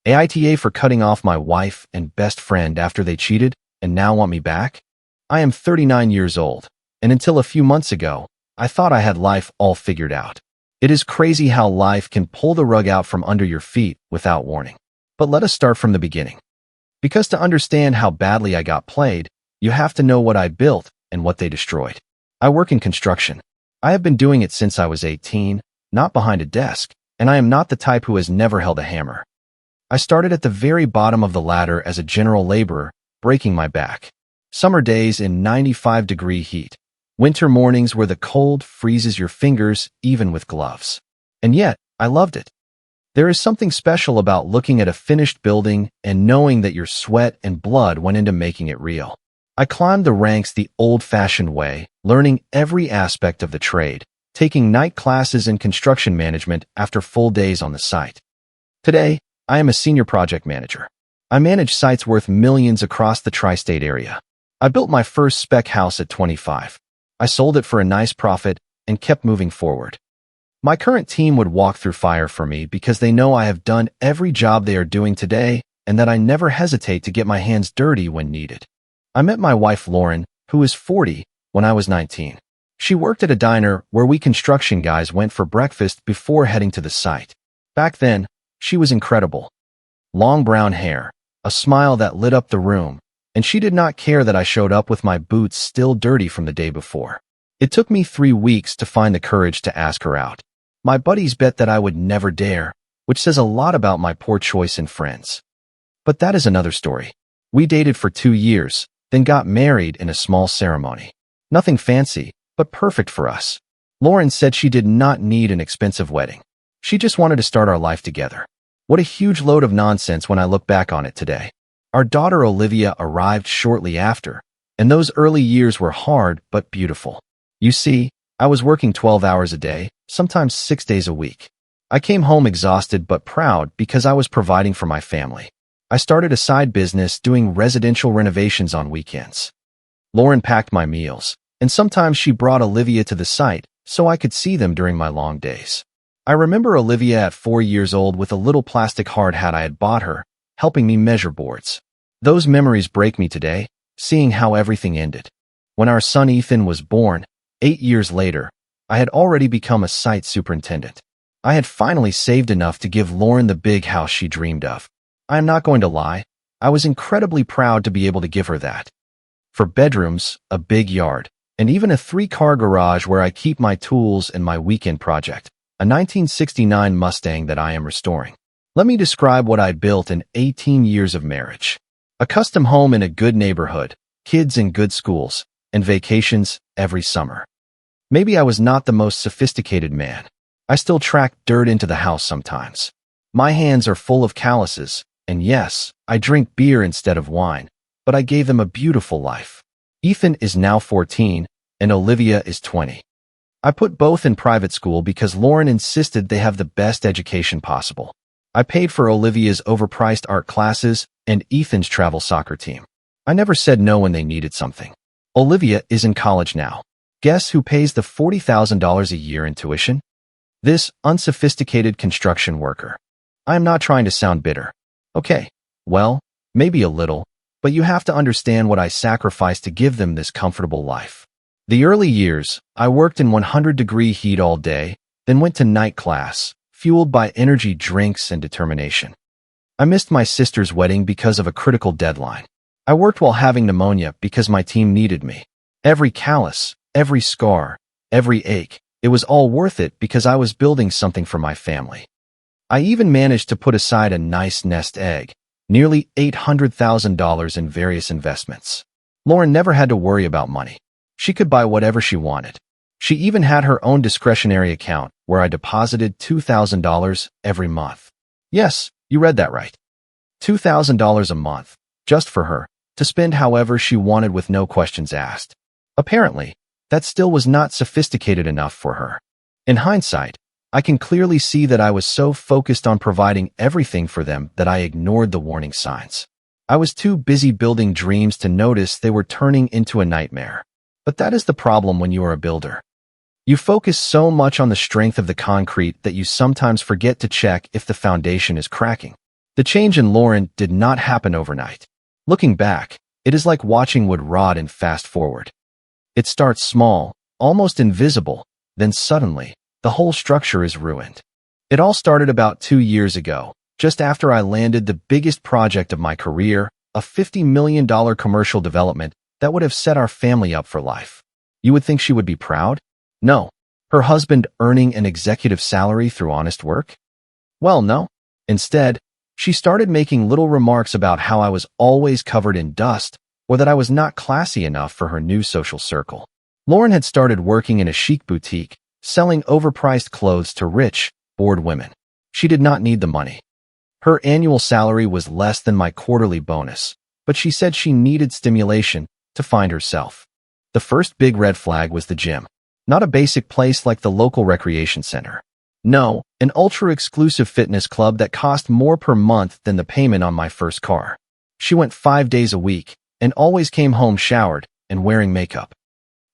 AITA for cutting off my wife and best friend after they cheated and now want me back? I am 39 years old, and until a few months ago, I thought I had life all figured out. It is crazy how life can pull the rug out from under your feet without warning. But let us start from the beginning. Because to understand how badly I got played, you have to know what I built and what they destroyed. I work in construction. I have been doing it since I was 18, not behind a desk, and I am not the type who has never held a hammer. I started at the very bottom of the ladder as a general laborer, breaking my back. Summer days in 95-degree heat. Winter mornings where the cold freezes your fingers even with gloves. And yet, I loved it. There is something special about looking at a finished building and knowing that your sweat and blood went into making it real. I climbed the ranks the old-fashioned way, learning every aspect of the trade, taking night classes in construction management after full days on the site. Today, I am a senior project manager. I manage sites worth millions across the tri-state area. I built my first spec house at 25. I sold it for a nice profit and kept moving forward. My current team would walk through fire for me because they know I have done every job they are doing today and that I never hesitate to get my hands dirty when needed. I met my wife Lauren, who is 40, when I was 19. She worked at a diner where we construction guys went for breakfast before heading to the site. Back then, she was incredible. Long brown hair, a smile that lit up the room, and she did not care that I showed up with my boots still dirty from the day before. It took me 3 weeks to find the courage to ask her out. My buddies bet that I would never dare, which says a lot about my poor choice in friends. But that is another story. We dated for 2 years, then got married in a small ceremony. Nothing fancy, but perfect for us. Lauren said she did not need an expensive wedding. She just wanted to start our life together. What a huge load of nonsense when I look back on it today. Our daughter Olivia arrived shortly after, and those early years were hard but beautiful. You see, I was working 12 hours a day, sometimes 6 days a week. I came home exhausted but proud because I was providing for my family. I started a side business doing residential renovations on weekends. Lauren packed my meals, and sometimes she brought Olivia to the site so I could see them during my long days. I remember Olivia at 4 years old with a little plastic hard hat I had bought her, helping me measure boards. Those memories break me today, seeing how everything ended. When our son Ethan was born, 8 years later, I had already become a site superintendent. I had finally saved enough to give Lauren the big house she dreamed of. I am not going to lie, I was incredibly proud to be able to give her that. For bedrooms, a big yard, and even a 3-car garage where I keep my tools and my weekend project, a 1969 Mustang that I am restoring. Let me describe what I built in 18 years of marriage. A custom home in a good neighborhood, kids in good schools, and vacations every summer. Maybe I was not the most sophisticated man. I still track dirt into the house sometimes. My hands are full of calluses, and yes, I drink beer instead of wine, but I gave them a beautiful life. Ethan is now 14, and Olivia is 20. I put both in private school because Lauren insisted they have the best education possible. I paid for Olivia's overpriced art classes and Ethan's travel soccer team. I never said no when they needed something. Olivia is in college now. Guess who pays the $40,000 a year in tuition? This unsophisticated construction worker. I am not trying to sound bitter. Okay, well, maybe a little, but you have to understand what I sacrificed to give them this comfortable life. The early years, I worked in 100-degree heat all day, then went to night class, fueled by energy drinks and determination. I missed my sister's wedding because of a critical deadline. I worked while having pneumonia because my team needed me. Every callus, every scar, every ache, it was all worth it because I was building something for my family. I even managed to put aside a nice nest egg, nearly $800,000 in various investments. Lauren never had to worry about money. She could buy whatever she wanted. She even had her own discretionary account where I deposited $2,000 every month. Yes, you read that right. $2,000 a month, just for her, to spend however she wanted with no questions asked. Apparently, that still was not sophisticated enough for her. In hindsight, I can clearly see that I was so focused on providing everything for them that I ignored the warning signs. I was too busy building dreams to notice they were turning into a nightmare. But that is the problem when you are a builder. You focus so much on the strength of the concrete that you sometimes forget to check if the foundation is cracking. The change in Lauren did not happen overnight. Looking back, it is like watching wood rot and fast forward. It starts small, almost invisible, then suddenly, the whole structure is ruined. It all started about 2 years ago, just after I landed the biggest project of my career, a $50 million commercial development that would have set our family up for life. You would think she would be proud? No. Her husband earning an executive salary through honest work? Well, no. Instead, she started making little remarks about how I was always covered in dust or that I was not classy enough for her new social circle. Lauren had started working in a chic boutique, selling overpriced clothes to rich, bored women. She did not need the money. Her annual salary was less than my quarterly bonus, but she said she needed stimulation to find herself. The first big red flag was the gym. Not a basic place like the local recreation center. No, an ultra-exclusive fitness club that cost more per month than the payment on my first car. She went 5 days a week and always came home showered and wearing makeup.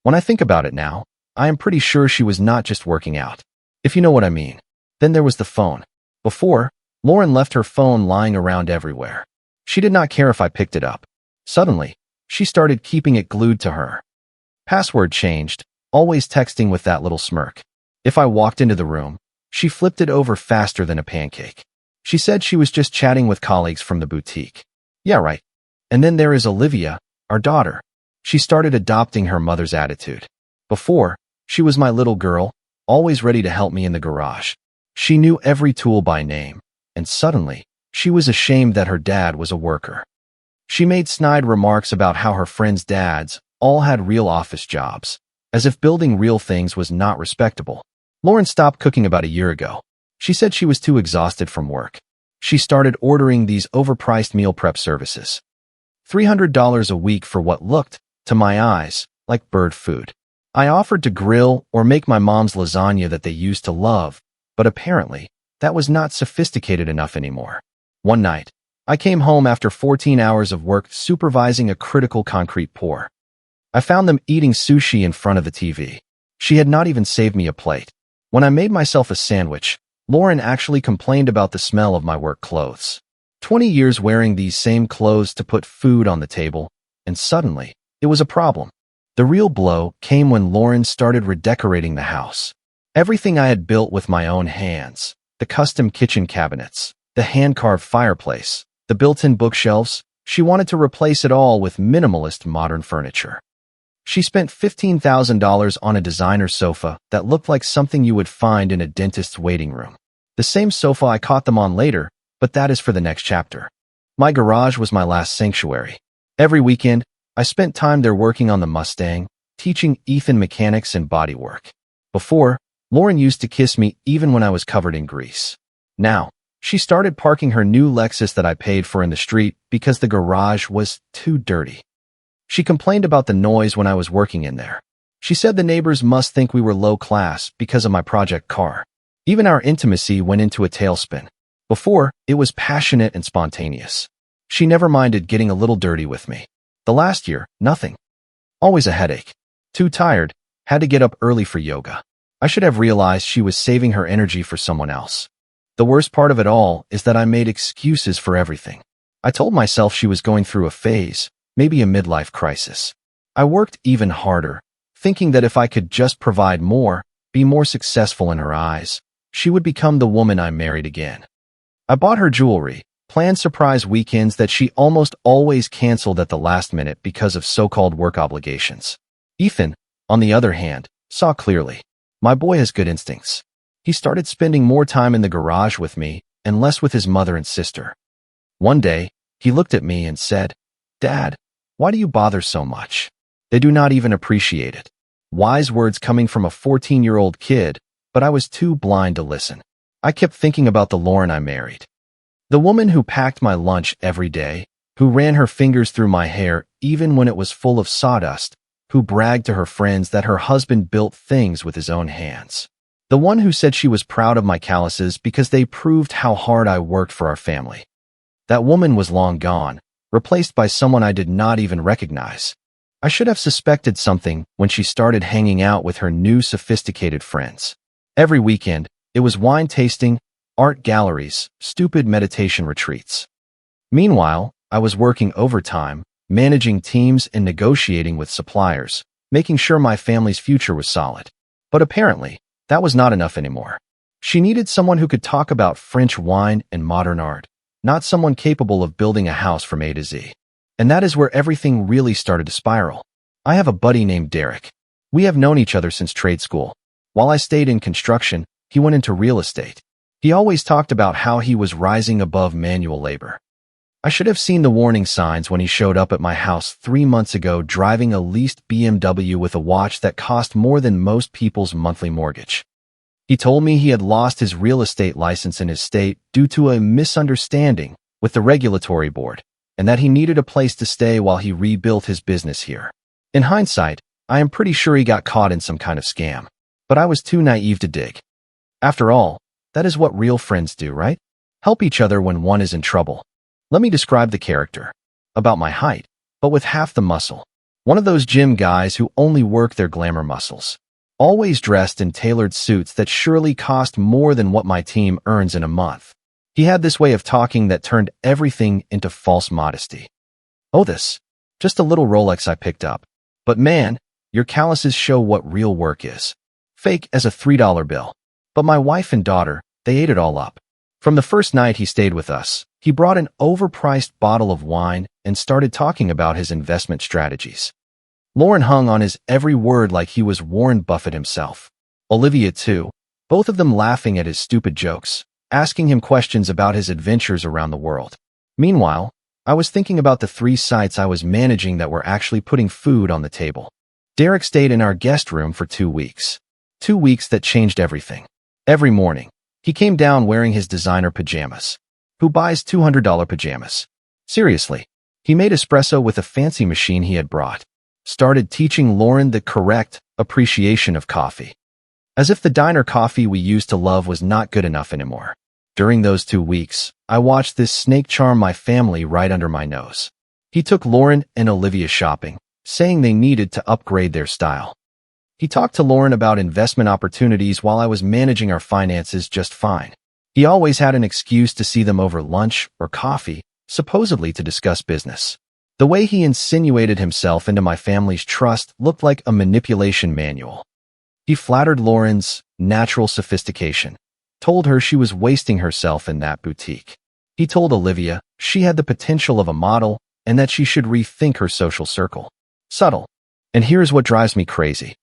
When I think about it now, I am pretty sure she was not just working out, if you know what I mean. Then there was the phone. Before, Lauren left her phone lying around everywhere. She did not care if I picked it up. Suddenly, she started keeping it glued to her. Password changed, always texting with that little smirk. If I walked into the room, she flipped it over faster than a pancake. She said she was just chatting with colleagues from the boutique. Yeah, right. And then there is Olivia, our daughter. She started adopting her mother's attitude. Before, she was my little girl, always ready to help me in the garage. She knew every tool by name, and suddenly, she was ashamed that her dad was a worker. She made snide remarks about how her friends' dads all had real office jobs, as if building real things was not respectable. Lauren stopped cooking about a year ago. She said she was too exhausted from work. She started ordering these overpriced meal prep services. $300 a week for what looked, to my eyes, like bird food. I offered to grill or make my mom's lasagna that they used to love, but apparently, that was not sophisticated enough anymore. One night, I came home after 14 hours of work supervising a critical concrete pour. I found them eating sushi in front of the TV. She had not even saved me a plate. When I made myself a sandwich, Lauren actually complained about the smell of my work clothes. 20 years wearing these same clothes to put food on the table, and suddenly, it was a problem. The real blow came when Lauren started redecorating the house. Everything I had built with my own hands, the custom kitchen cabinets, the hand-carved fireplace, the built-in bookshelves, she wanted to replace it all with minimalist modern furniture. She spent $15,000 on a designer sofa that looked like something you would find in a dentist's waiting room. The same sofa I caught them on later, but that is for the next chapter. My garage was my last sanctuary. Every weekend, I spent time there working on the Mustang, teaching Ethan mechanics and bodywork. Before, Lauren used to kiss me even when I was covered in grease. Now, she started parking her new Lexus that I paid for in the street because the garage was too dirty. She complained about the noise when I was working in there. She said the neighbors must think we were low class because of my project car. Even our intimacy went into a tailspin. Before, it was passionate and spontaneous. She never minded getting a little dirty with me. The last year, nothing. Always a headache. Too tired, had to get up early for yoga. I should have realized she was saving her energy for someone else. The worst part of it all is that I made excuses for everything. I told myself she was going through a phase, maybe a midlife crisis. I worked even harder, thinking that if I could just provide more, be more successful in her eyes, she would become the woman I married again. I bought her jewelry, planned surprise weekends that she almost always canceled at the last minute because of so-called work obligations. Ethan, on the other hand, saw clearly. My boy has good instincts. He started spending more time in the garage with me and less with his mother and sister. One day, he looked at me and said, "Dad, why do you bother so much?" They do not even appreciate it. Wise words coming from a 14-year-old kid, but I was too blind to listen. I kept thinking about the Lauren I married. The woman who packed my lunch every day, who ran her fingers through my hair even when it was full of sawdust, who bragged to her friends that her husband built things with his own hands. The one who said she was proud of my calluses because they proved how hard I worked for our family. That woman was long gone, replaced by someone I did not even recognize. I should have suspected something when she started hanging out with her new sophisticated friends. Every weekend, it was wine tasting, art galleries, stupid meditation retreats. Meanwhile, I was working overtime, managing teams and negotiating with suppliers, making sure my family's future was solid. But apparently, that was not enough anymore. She needed someone who could talk about French wine and modern art, not someone capable of building a house from A to Z. And that is where everything really started to spiral. I have a buddy named Derek. We have known each other since trade school. While I stayed in construction, he went into real estate. He always talked about how he was rising above manual labor. I should have seen the warning signs when he showed up at my house 3 months ago driving a leased BMW with a watch that cost more than most people's monthly mortgage. He told me he had lost his real estate license in his state due to a misunderstanding with the regulatory board, and that he needed a place to stay while he rebuilt his business here. In hindsight, I am pretty sure he got caught in some kind of scam, but I was too naive to dig. After all, that is what real friends do, right? Help each other when one is in trouble. Let me describe the character. About my height, but with half the muscle. One of those gym guys who only work their glamour muscles. Always dressed in tailored suits that surely cost more than what my team earns in a month. He had this way of talking that turned everything into false modesty. Oh, this. Just a little Rolex I picked up. But man, your calluses show what real work is. Fake as a $3 bill. But my wife and daughter, they ate it all up. From the first night he stayed with us, he brought an overpriced bottle of wine and started talking about his investment strategies. Lauren hung on his every word like he was Warren Buffett himself. Olivia too, both of them laughing at his stupid jokes, asking him questions about his adventures around the world. Meanwhile, I was thinking about the 3 sites I was managing that were actually putting food on the table. Derek stayed in our guest room for 2 weeks. 2 weeks that changed everything. Every morning, he came down wearing his designer pajamas. Who buys $200 pajamas? Seriously, he made espresso with a fancy machine he had brought. Started teaching Lauren the correct appreciation of coffee. As if the diner coffee we used to love was not good enough anymore. During those 2 weeks, I watched this snake charm my family right under my nose. He took Lauren and Olivia shopping, saying they needed to upgrade their style. He talked to Lauren about investment opportunities while I was managing our finances just fine. He always had an excuse to see them over lunch or coffee, supposedly to discuss business. The way he insinuated himself into my family's trust looked like a manipulation manual. He flattered Lauren's natural sophistication, told her she was wasting herself in that boutique. He told Olivia she had the potential of a model and that she should rethink her social circle. Subtle. And here's what drives me crazy.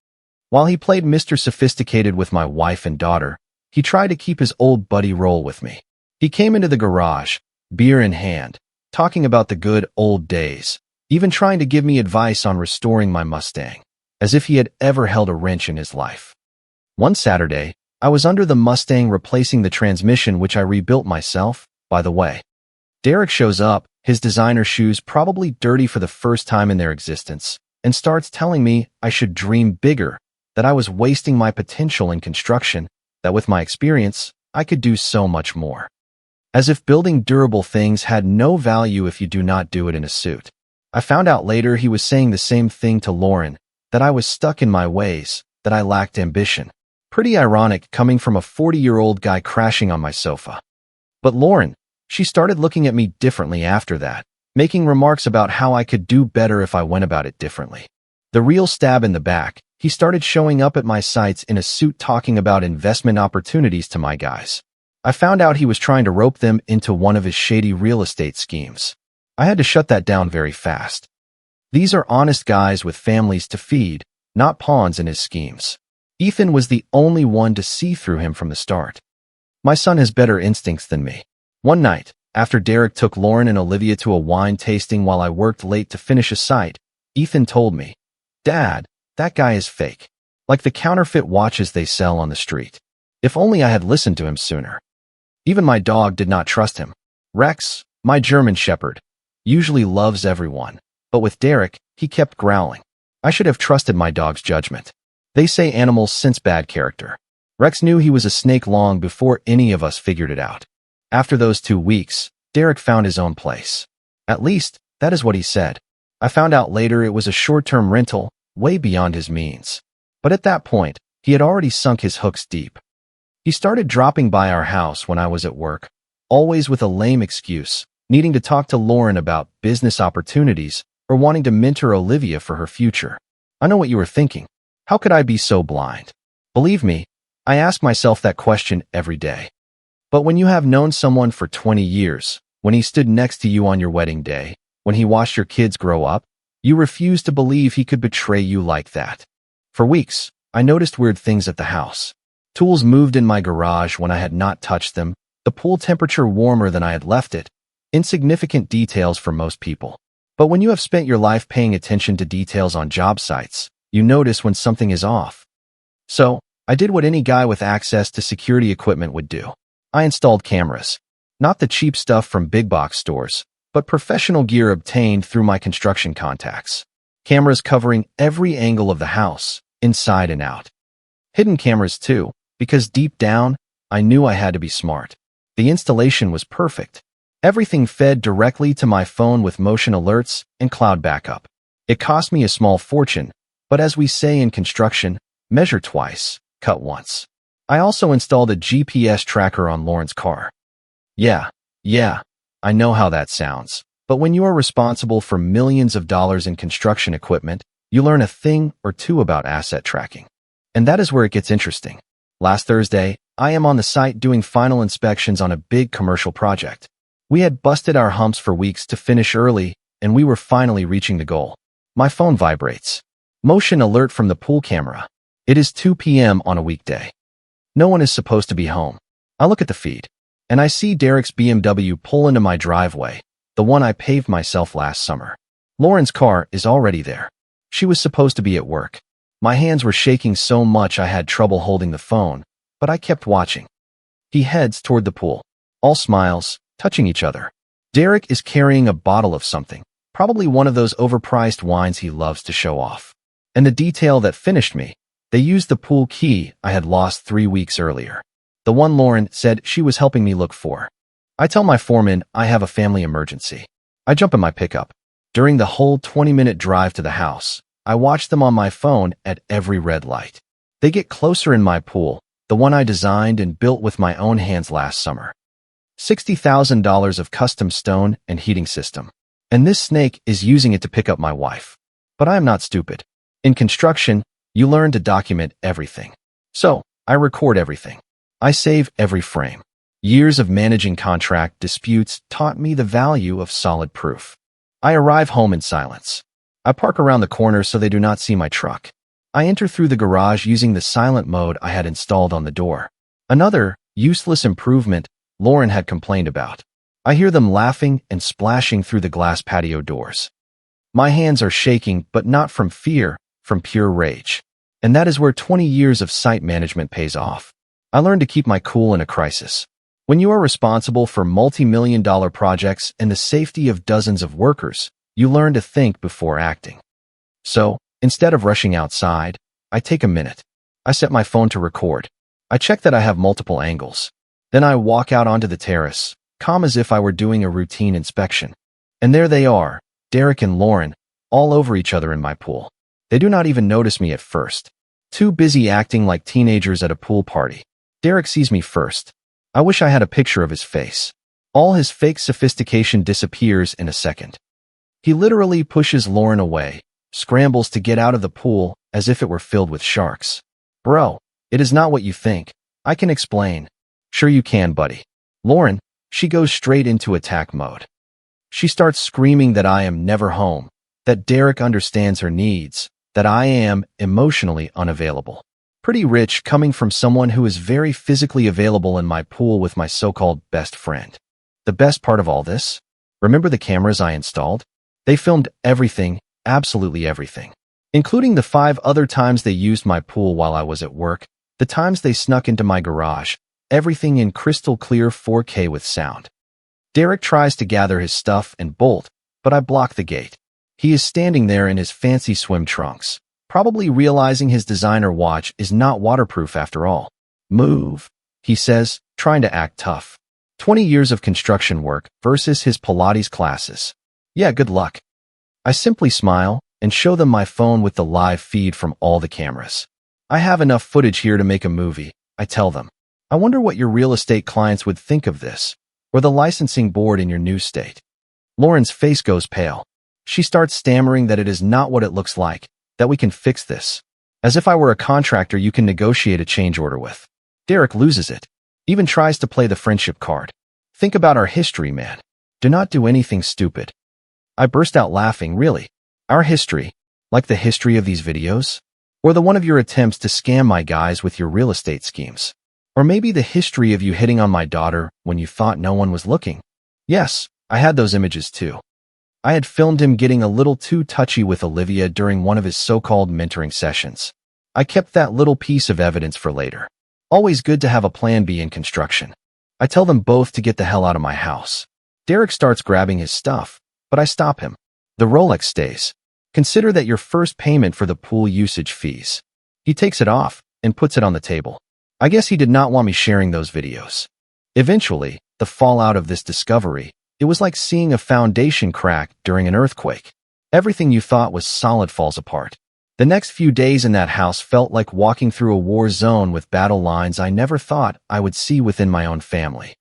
While he played Mr. Sophisticated with my wife and daughter, he tried to keep his old buddy role with me. He came into the garage, beer in hand, talking about the good old days, even trying to give me advice on restoring my Mustang, as if he had ever held a wrench in his life. One Saturday, I was under the Mustang replacing the transmission which I rebuilt myself, by the way. Derek shows up, his designer shoes probably dirty for the first time in their existence, and starts telling me I should dream bigger, that I was wasting my potential in construction, that with my experience, I could do so much more. As if building durable things had no value if you do not do it in a suit. I found out later he was saying the same thing to Lauren, that I was stuck in my ways, that I lacked ambition. Pretty ironic coming from a 40-year-old guy crashing on my sofa. But Lauren, she started looking at me differently after that, making remarks about how I could do better if I went about it differently. The real stab in the back, he started showing up at my sites in a suit talking about investment opportunities to my guys. I found out he was trying to rope them into one of his shady real estate schemes. I had to shut that down very fast. These are honest guys with families to feed, not pawns in his schemes. Ethan was the only one to see through him from the start. My son has better instincts than me. One night, after Derek took Lauren and Olivia to a wine tasting while I worked late to finish a site, Ethan told me, "Dad, that guy is fake. Like the counterfeit watches they sell on the street. If only I had listened to him sooner." Even my dog did not trust him. Rex, my German shepherd, usually loves everyone, but with Derek, he kept growling. I should have trusted my dog's judgment. They say animals sense bad character. Rex knew he was a snake long before any of us figured it out. After those 2 weeks, Derek found his own place. At least, that is what he said. I found out later it was a short-term rental, way beyond his means. But at that point, he had already sunk his hooks deep. He started dropping by our house when I was at work, always with a lame excuse, needing to talk to Lauren about business opportunities or wanting to mentor Olivia for her future. I know what you were thinking. How could I be so blind? Believe me, I ask myself that question every day. But when you have known someone for 20 years, when he stood next to you on your wedding day, when he watched your kids grow up, you refuse to believe he could betray you like that. For weeks, I noticed weird things at the house. Tools moved in my garage when I had not touched them, the pool temperature warmer than I had left it, insignificant details for most people. But when you have spent your life paying attention to details on job sites, you notice when something is off. So, I did what any guy with access to security equipment would do. I installed cameras. Not the cheap stuff from big box stores, but professional gear obtained through my construction contacts. Cameras covering every angle of the house, inside and out. Hidden cameras too, because deep down, I knew I had to be smart. The installation was perfect. Everything fed directly to my phone with motion alerts and cloud backup. It cost me a small fortune, but as we say in construction, measure twice, cut once. I also installed a GPS tracker on Lauren's car. Yeah, I know how that sounds. But when you are responsible for millions of dollars in construction equipment, you learn a thing or two about asset tracking. And that is where it gets interesting. Last Thursday, I am on the site doing final inspections on a big commercial project. We had busted our humps for weeks to finish early, and we were finally reaching the goal. My phone vibrates. Motion alert from the pool camera. It is 2 p.m. on a weekday. No one is supposed to be home. I look at the feed, and I see Derek's BMW pull into my driveway, the one I paved myself last summer. Lauren's car is already there. She was supposed to be at work. My hands were shaking so much I had trouble holding the phone, but I kept watching. He heads toward the pool. All smiles, touching each other. Derek is carrying a bottle of something, probably one of those overpriced wines he loves to show off. And the detail that finished me, they used the pool key I had lost 3 weeks earlier. The one Lauren said she was helping me look for. I tell my foreman I have a family emergency. I jump in my pickup. During the whole 20-minute drive to the house, I watch them on my phone at every red light. They get closer in my pool, the one I designed and built with my own hands last summer. $60,000 of custom stone and heating system. And this snake is using it to pick up my wife. But I am not stupid. In construction, you learn to document everything. So, I record everything. I save every frame. Years of managing contract disputes taught me the value of solid proof. I arrive home in silence. I park around the corner so they do not see my truck. I enter through the garage using the silent mode I had installed on the door. Another useless improvement Lauren had complained about. I hear them laughing and splashing through the glass patio doors. My hands are shaking, but not from fear, from pure rage. And that is where 20 years of site management pays off. I learned to keep my cool in a crisis. When you are responsible for multi-million-dollar projects and the safety of dozens of workers, you learn to think before acting. So, instead of rushing outside, I take a minute. I set my phone to record. I check that I have multiple angles. Then I walk out onto the terrace, calm as if I were doing a routine inspection. And there they are, Derek and Lauren, all over each other in my pool. They do not even notice me at first. Too busy acting like teenagers at a pool party. Derek sees me first. I wish I had a picture of his face. All his fake sophistication disappears in a second. He literally pushes Lauren away, scrambles to get out of the pool as if it were filled with sharks. Bro, it is not what you think. I can explain. Sure you can, buddy. Lauren, she goes straight into attack mode. She starts screaming that I am never home, that Derek understands her needs, that I am emotionally unavailable. Pretty rich coming from someone who is very physically available in my pool with my so-called best friend. The best part of all this? Remember the cameras I installed? They filmed everything, absolutely everything, including the 5 other times they used my pool while I was at work, the times they snuck into my garage, everything in crystal clear 4K with sound. Derek tries to gather his stuff and bolt, but I block the gate. He is standing there in his fancy swim trunks, probably realizing his designer watch is not waterproof after all. Move, he says, trying to act tough. 20 years of construction work versus his Pilates classes. Yeah, good luck. I simply smile and show them my phone with the live feed from all the cameras. I have enough footage here to make a movie, I tell them. I wonder what your real estate clients would think of this, or the licensing board in your new state. Lauren's face goes pale. She starts stammering that it is not what it looks like, that we can fix this. As if I were a contractor you can negotiate a change order with. Derek loses it. Even tries to play the friendship card. Think about our history, man. Do not do anything stupid. I burst out laughing, really. Our history? Like the history of these videos? Or the one of your attempts to scam my guys with your real estate schemes? Or maybe the history of you hitting on my daughter when you thought no one was looking? Yes, I had those images too. I had filmed him getting a little too touchy with Olivia during one of his so-called mentoring sessions. I kept that little piece of evidence for later. Always good to have a plan B in construction. I tell them both to get the hell out of my house. Derek starts grabbing his stuff, but I stop him. The Rolex stays. Consider that your first payment for the pool usage fees. He takes it off and puts it on the table. I guess he did not want me sharing those videos. Eventually, the fallout of this discovery, it was like seeing a foundation crack during an earthquake. Everything you thought was solid falls apart. The next few days in that house felt like walking through a war zone with battle lines I never thought I would see within my own family.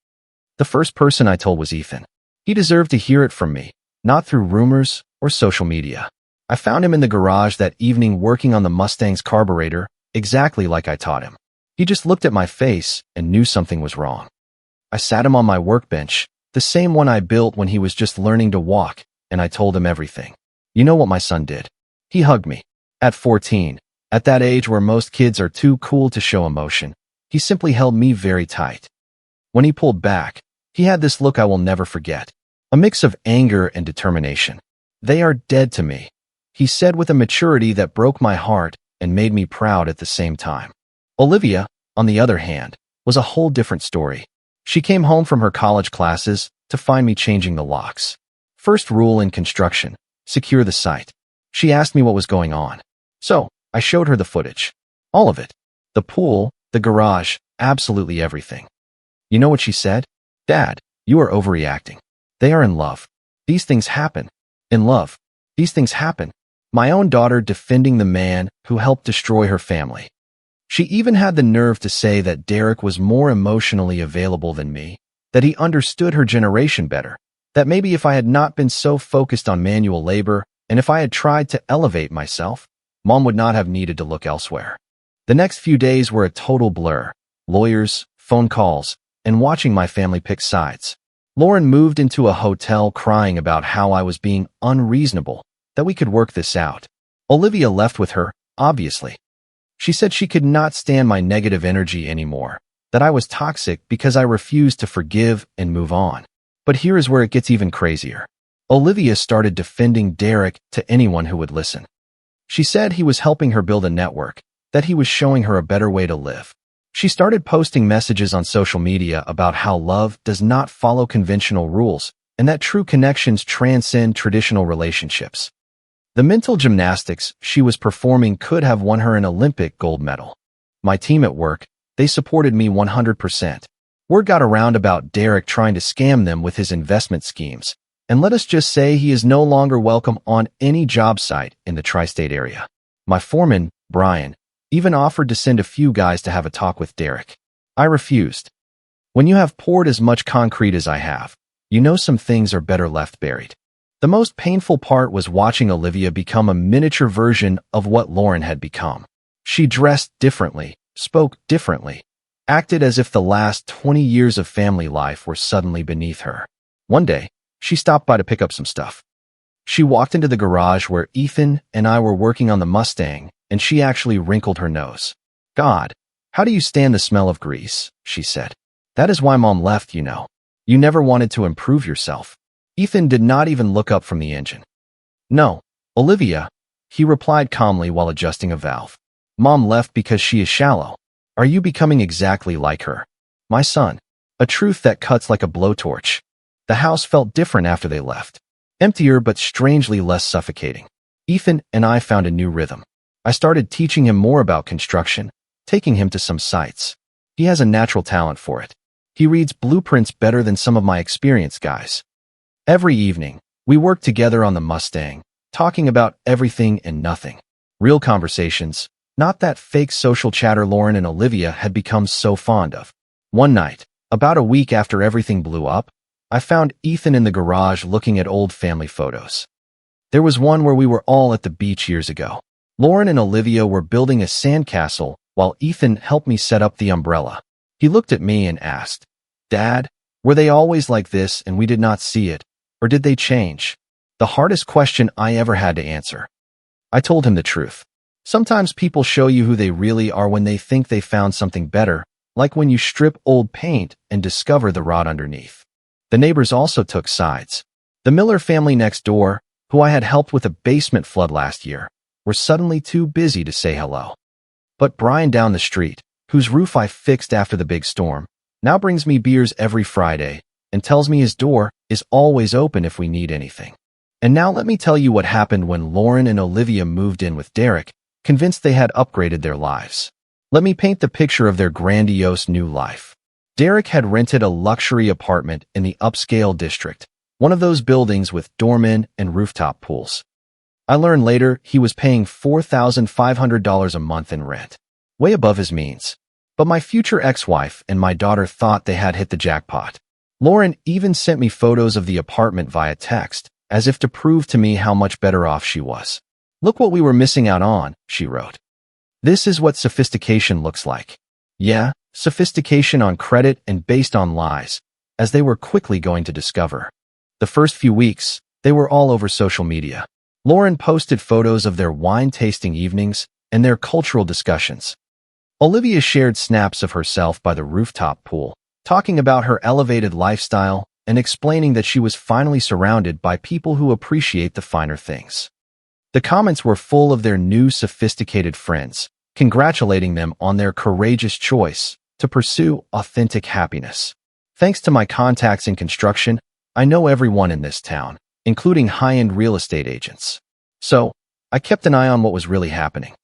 The first person I told was Ethan. He deserved to hear it from me, not through rumors or social media. I found him in the garage that evening working on the Mustang's carburetor, exactly like I taught him. He just looked at my face and knew something was wrong. I sat him on my workbench, the same one I built when he was just learning to walk, and I told him everything. You know what my son did? He hugged me. At 14, at that age where most kids are too cool to show emotion, he simply held me very tight. When he pulled back, he had this look I will never forget, a mix of anger and determination. They are dead to me, he said with a maturity that broke my heart and made me proud at the same time. Olivia, on the other hand, was a whole different story. She came home from her college classes to find me changing the locks. First rule in construction, secure the site. She asked me what was going on. So, I showed her the footage. All of it. The pool, the garage, absolutely everything. You know what she said? Dad, you are overreacting. They are in love. These things happen. In love. These things happen. My own daughter defending the man who helped destroy her family. She even had the nerve to say that Derek was more emotionally available than me, that he understood her generation better, that maybe if I had not been so focused on manual labor, and if I had tried to elevate myself, Mom would not have needed to look elsewhere. The next few days were a total blur. Lawyers, phone calls, and watching my family pick sides. Lauren moved into a hotel crying about how I was being unreasonable, that we could work this out. Olivia left with her, obviously. She said she could not stand my negative energy anymore, that I was toxic because I refused to forgive and move on. But here is where it gets even crazier. Olivia started defending Derek to anyone who would listen. She said he was helping her build a network, that he was showing her a better way to live. She started posting messages on social media about how love does not follow conventional rules and that true connections transcend traditional relationships. The mental gymnastics she was performing could have won her an Olympic gold medal. My team at work, they supported me 100%. Word got around about Derek trying to scam them with his investment schemes, and let us just say he is no longer welcome on any job site in the tri-state area. My foreman, Brian, even offered to send a few guys to have a talk with Derek. I refused. When you have poured as much concrete as I have, you know some things are better left buried. The most painful part was watching Olivia become a miniature version of what Lauren had become. She dressed differently, spoke differently, acted as if the last 20 years of family life were suddenly beneath her. One day, she stopped by to pick up some stuff. She walked into the garage where Ethan and I were working on the Mustang, and she actually wrinkled her nose. God, how do you stand the smell of grease? She said. That is why Mom left, you know. You never wanted to improve yourself. Ethan did not even look up from the engine. No, Olivia, he replied calmly while adjusting a valve. Mom left because she is shallow. Are you becoming exactly like her? My son. A truth that cuts like a blowtorch. The house felt different after they left. Emptier but strangely less suffocating. Ethan and I found a new rhythm. I started teaching him more about construction, taking him to some sites. He has a natural talent for it. He reads blueprints better than some of my experienced guys. Every evening, we worked together on the Mustang, talking about everything and nothing. Real conversations, not that fake social chatter Lauren and Olivia had become so fond of. One night, about a week after everything blew up, I found Ethan in the garage looking at old family photos. There was one where we were all at the beach years ago. Lauren and Olivia were building a sandcastle while Ethan helped me set up the umbrella. He looked at me and asked, "Dad, were they always like this and we did not see it, or did they change?" The hardest question I ever had to answer. I told him the truth. Sometimes people show you who they really are when they think they found something better, like when you strip old paint and discover the rot underneath. The neighbors also took sides. The Miller family next door, who I had helped with a basement flood last year, were suddenly too busy to say hello. But Brian down the street, whose roof I fixed after the big storm, now brings me beers every Friday and tells me his door is always open if we need anything. And now let me tell you what happened when Lauren and Olivia moved in with Derek, convinced they had upgraded their lives. Let me paint the picture of their grandiose new life. Derek had rented a luxury apartment in the upscale district, one of those buildings with doormen and rooftop pools. I learned later he was paying $4,500 a month in rent, way above his means. But my future ex-wife and my daughter thought they had hit the jackpot. Lauren even sent me photos of the apartment via text, as if to prove to me how much better off she was. "Look what we were missing out on," she wrote. This is what sophistication looks like. Yeah, sophistication on credit and based on lies, as they were quickly going to discover. The first few weeks, they were all over social media. Lauren posted photos of their wine-tasting evenings and their cultural discussions. Olivia shared snaps of herself by the rooftop pool, talking about her elevated lifestyle and explaining that she was finally surrounded by people who appreciate the finer things. The comments were full of their new sophisticated friends, congratulating them on their courageous choice to pursue authentic happiness. Thanks to my contacts in construction, I know everyone in this town, including high-end real estate agents. So, I kept an eye on what was really happening.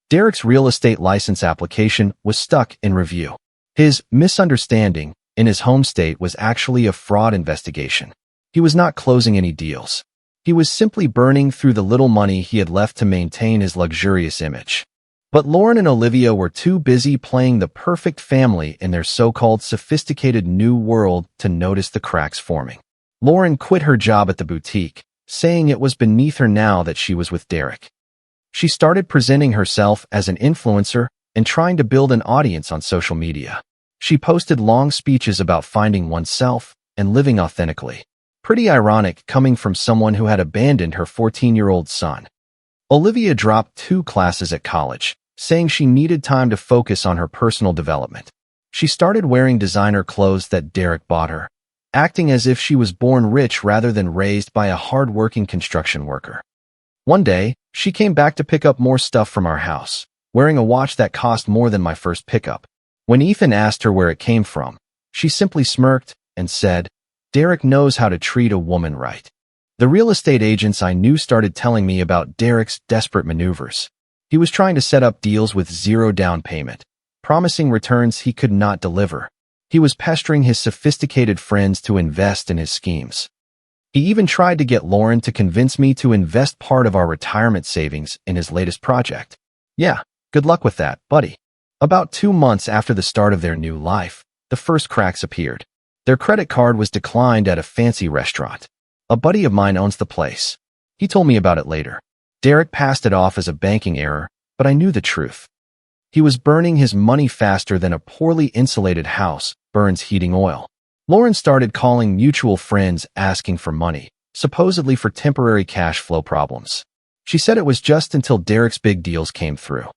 Derek's real estate license application was stuck in review. His misunderstanding in his home state was actually a fraud investigation. He was not closing any deals. He was simply burning through the little money he had left to maintain his luxurious image. But Lauren and Olivia were too busy playing the perfect family in their so-called sophisticated new world to notice the cracks forming. Lauren quit her job at the boutique, saying it was beneath her now that she was with Derek. She started presenting herself as an influencer and trying to build an audience on social media. She posted long speeches about finding oneself and living authentically. Pretty ironic coming from someone who had abandoned her 14-year-old son. Olivia dropped 2 classes at college, saying she needed time to focus on her personal development. She started wearing designer clothes that Derek bought her, acting as if she was born rich rather than raised by a hard-working construction worker. One day, she came back to pick up more stuff from our house, wearing a watch that cost more than my first pickup. When Ethan asked her where it came from, she simply smirked and said, "Derek knows how to treat a woman right." The real estate agents I knew started telling me about Derek's desperate maneuvers. He was trying to set up deals with zero down payment, promising returns he could not deliver. He was pestering his sophisticated friends to invest in his schemes. He even tried to get Lauren to convince me to invest part of our retirement savings in his latest project. Yeah, good luck with that, buddy. About 2 months after the start of their new life, the first cracks appeared. Their credit card was declined at a fancy restaurant. A buddy of mine owns the place. He told me about it later. Derek passed it off as a banking error, but I knew the truth. He was burning his money faster than a poorly insulated house burns heating oil. Lauren started calling mutual friends asking for money, supposedly for temporary cash flow problems. She said it was just until Derek's big deals came through.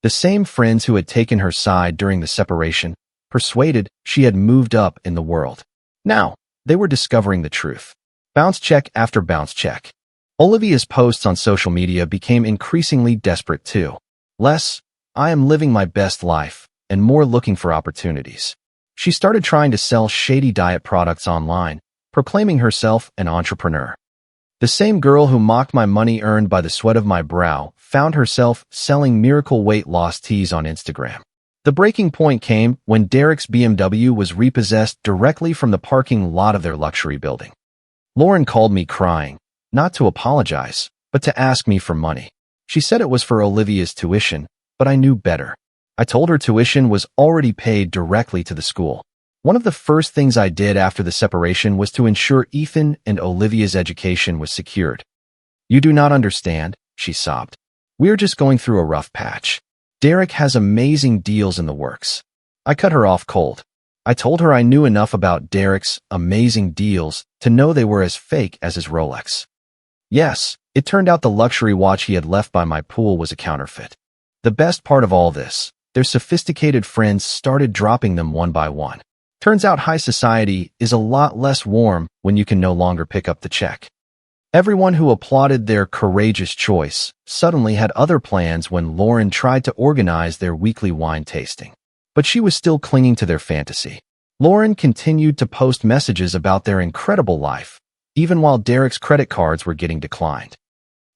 The same friends who had taken her side during the separation, persuaded she had moved up in the world. Now, they were discovering the truth. Bounce check after bounce check. Olivia's posts on social media became increasingly desperate too. Less, "I am living my best life," and more, "looking for opportunities." She started trying to sell shady diet products online, proclaiming herself an entrepreneur. The same girl who mocked my money earned by the sweat of my brow found herself selling miracle weight loss teas on Instagram. The breaking point came when Derek's BMW was repossessed directly from the parking lot of their luxury building. Lauren called me crying, not to apologize, but to ask me for money. She said it was for Olivia's tuition, but I knew better. I told her tuition was already paid directly to the school. One of the first things I did after the separation was to ensure Ethan and Olivia's education was secured. "You do not understand," she sobbed. "We're just going through a rough patch. Derek has amazing deals in the works." I cut her off cold. I told her I knew enough about Derek's amazing deals to know they were as fake as his Rolex. Yes, it turned out the luxury watch he had left by my pool was a counterfeit. The best part of all this, their sophisticated friends started dropping them one by one. Turns out high society is a lot less warm when you can no longer pick up the check. Everyone who applauded their courageous choice suddenly had other plans when Lauren tried to organize their weekly wine tasting. But she was still clinging to their fantasy. Lauren continued to post messages about their incredible life, even while Derek's credit cards were getting declined.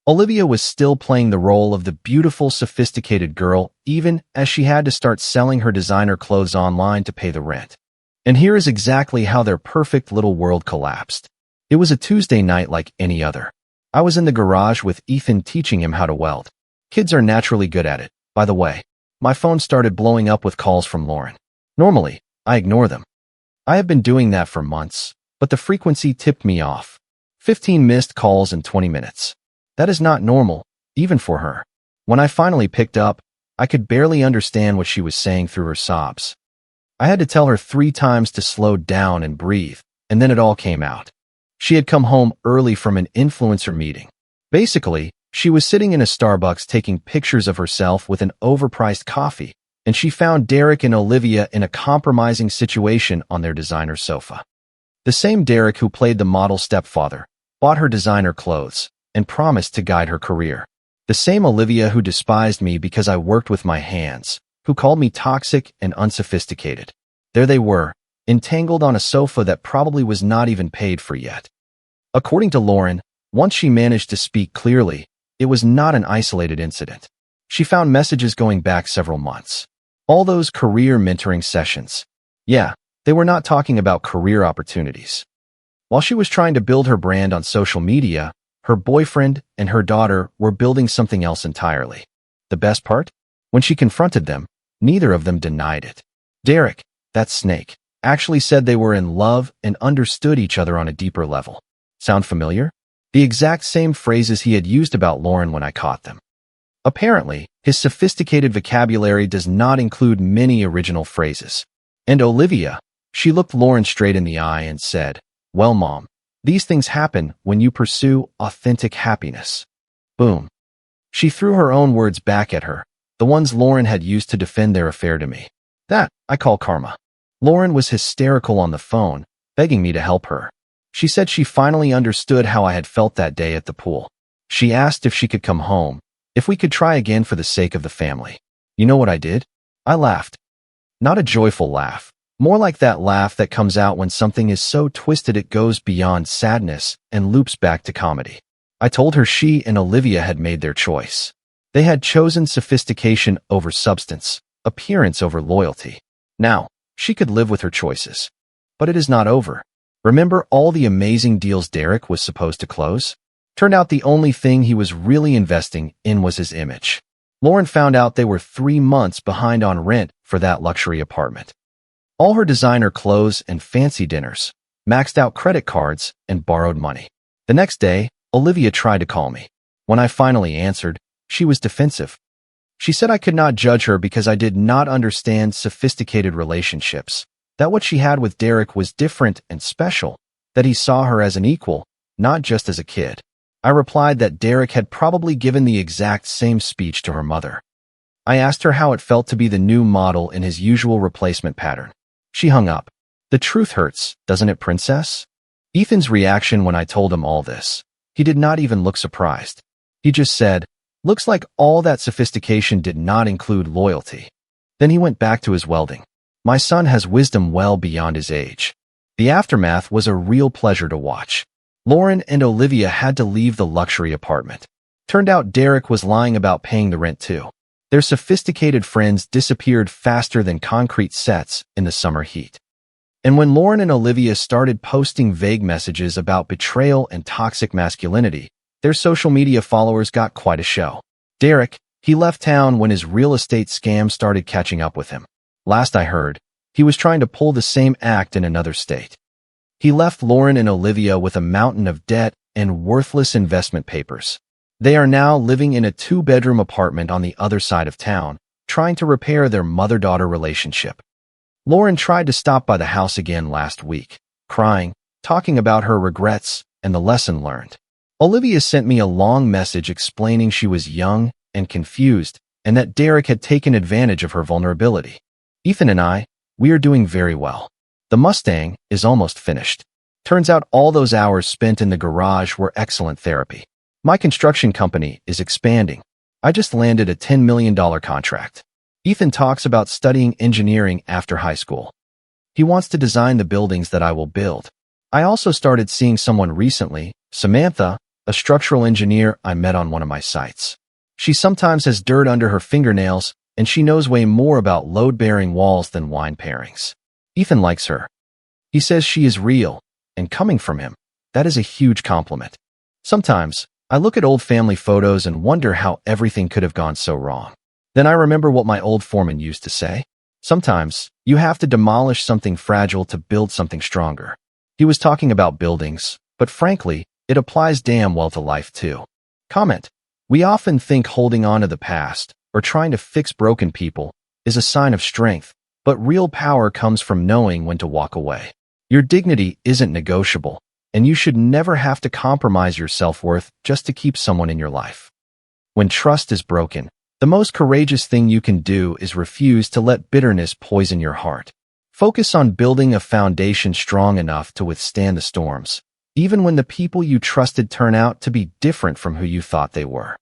Olivia was still playing the role of the beautiful, sophisticated girl, even as she had to start selling her designer clothes online to pay the rent. And here is exactly how their perfect little world collapsed. It was a Tuesday night like any other. I was in the garage with Ethan teaching him how to weld. Kids are naturally good at it, by the way. My phone started blowing up with calls from Lauren. Normally, I ignore them. I have been doing that for months, but the frequency tipped me off. 15 missed calls in 20 minutes. That is not normal, even for her. When I finally picked up, I could barely understand what she was saying through her sobs. I had to tell her 3 times to slow down and breathe, and then it all came out. She had come home early from an influencer meeting. Basically, she was sitting in a Starbucks taking pictures of herself with an overpriced coffee, and she found Derek and Olivia in a compromising situation on their designer sofa. The same Derek who played the model stepfather, bought her designer clothes, and promised to guide her career. The same Olivia who despised me because I worked with my hands, who called me toxic and unsophisticated. There they were, entangled on a sofa that probably was not even paid for yet. According to Lauren, once she managed to speak clearly, it was not an isolated incident. She found messages going back several months. All those career mentoring sessions. Yeah, they were not talking about career opportunities. While she was trying to build her brand on social media, her boyfriend and her daughter were building something else entirely. The best part? When she confronted them, neither of them denied it. Derek, that snake, actually said they were in love and understood each other on a deeper level. Sound familiar? The exact same phrases he had used about Lauren when I caught them. Apparently, his sophisticated vocabulary does not include many original phrases. And Olivia, she looked Lauren straight in the eye and said, "Well, Mom, these things happen when you pursue authentic happiness." Boom. She threw her own words back at her, the ones Lauren had used to defend their affair to me. That I call karma. Lauren was hysterical on the phone, begging me to help her. She said she finally understood how I had felt that day at the pool. She asked if she could come home, if we could try again for the sake of the family. You know what I did? I laughed. Not a joyful laugh, more like that laugh that comes out when something is so twisted it goes beyond sadness and loops back to comedy. I told her she and Olivia had made their choice. They had chosen sophistication over substance, appearance over loyalty. Now, she could live with her choices. But it is not over. Remember all the amazing deals Derek was supposed to close? Turned out the only thing he was really investing in was his image. Lauren found out they were 3 months behind on rent for that luxury apartment. All her designer clothes and fancy dinners, maxed out credit cards, and borrowed money. The next day, Olivia tried to call me. When I finally answered, she was defensive. She said I could not judge her because I did not understand sophisticated relationships, that what she had with Derek was different and special, that he saw her as an equal, not just as a kid. I replied that Derek had probably given the exact same speech to her mother. I asked her how it felt to be the new model in his usual replacement pattern. She hung up. The truth hurts, doesn't it, princess? Ethan's reaction when I told him all this. He did not even look surprised. He just said, "Looks like all that sophistication did not include loyalty." Then he went back to his welding. My son has wisdom well beyond his age. The aftermath was a real pleasure to watch. Lauren and Olivia had to leave the luxury apartment. Turned out Derek was lying about paying the rent too. Their sophisticated friends disappeared faster than concrete sets in the summer heat. And when Lauren and Olivia started posting vague messages about betrayal and toxic masculinity, their social media followers got quite a show. Derek, He left town when his real estate scam started catching up with him. Last I heard, he was trying to pull the same act in another state. He left Lauren and Olivia with a mountain of debt and worthless investment papers. They are now living in a 2-bedroom apartment on the other side of town, trying to repair their mother-daughter relationship. Lauren tried to stop by the house again last week, crying, talking about her regrets and the lesson learned. Olivia sent me a long message explaining she was young and confused and that Derek had taken advantage of her vulnerability. Ethan and we are doing very well. The Mustang is almost finished. Turns out all those hours spent in the garage were excellent therapy. My construction company is expanding. I just landed a $10 million contract. Ethan talks about studying engineering after high school. He wants to design the buildings that I will build. I also started seeing someone recently, Samantha, a structural engineer I met on one of my sites. She sometimes has dirt under her fingernails, and she knows way more about load-bearing walls than wine pairings. Ethan likes her. He says she is real, and coming from him, that is a huge compliment. Sometimes, I look at old family photos and wonder how everything could have gone so wrong. Then I remember what my old foreman used to say. Sometimes, you have to demolish something fragile to build something stronger. He was talking about buildings, but frankly, it applies damn well to life too. Comment. We often think holding on to the past, or trying to fix broken people, is a sign of strength, but real power comes from knowing when to walk away. Your dignity isn't negotiable, and you should never have to compromise your self-worth just to keep someone in your life. When trust is broken, the most courageous thing you can do is refuse to let bitterness poison your heart. Focus on building a foundation strong enough to withstand the storms, even when the people you trusted turn out to be different from who you thought they were.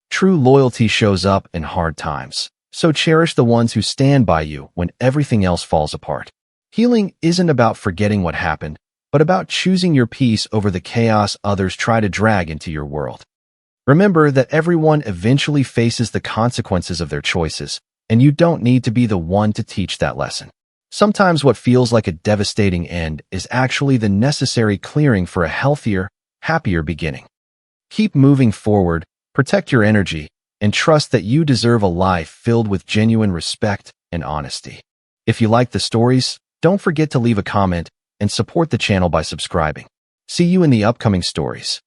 True loyalty shows up in hard times, so cherish the ones who stand by you when everything else falls apart. Healing isn't about forgetting what happened, but about choosing your peace over the chaos others try to drag into your world. Remember that everyone eventually faces the consequences of their choices, and you don't need to be the one to teach that lesson. Sometimes what feels like a devastating end is actually the necessary clearing for a healthier, happier beginning. Keep moving forward, protect your energy, and trust that you deserve a life filled with genuine respect and honesty. If you like the stories, don't forget to leave a comment and support the channel by subscribing. See you in the upcoming stories.